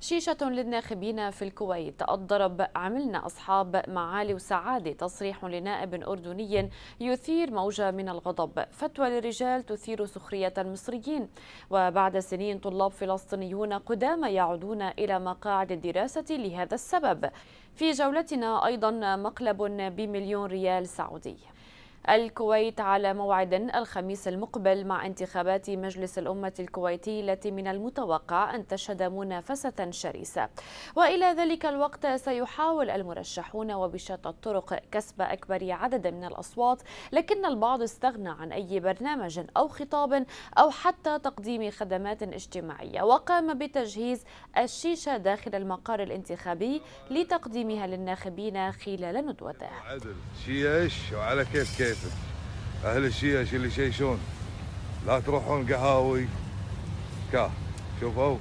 شيشة للناخبين في الكويت. الضرب عملنا أصحاب معالي وسعادة. تصريح لنائب أردني يثير موجة من الغضب. فتوى للرجال تثير سخرية المصريين. وبعد سنين طلاب فلسطينيون قدامى يعودون إلى مقاعد الدراسة لهذا السبب. في جولتنا أيضا مقلب بمليون ريال سعودي. الكويت على موعد الخميس المقبل مع انتخابات مجلس الأمة الكويتي التي من المتوقع أن تشهد منافسة شرسة، وإلى ذلك الوقت سيحاول المرشحون وبشتى الطرق كسب أكبر عدد من الأصوات، لكن البعض استغنى عن أي برنامج أو خطاب أو حتى تقديم خدمات اجتماعية، وقام بتجهيز الشيشة داخل المقر الانتخابي لتقديمها للناخبين خلال ندوته. عدل شيش وعلى كيفك اهل الشيش اللي يشيشون لا تروحون قهاوي كا شوفوا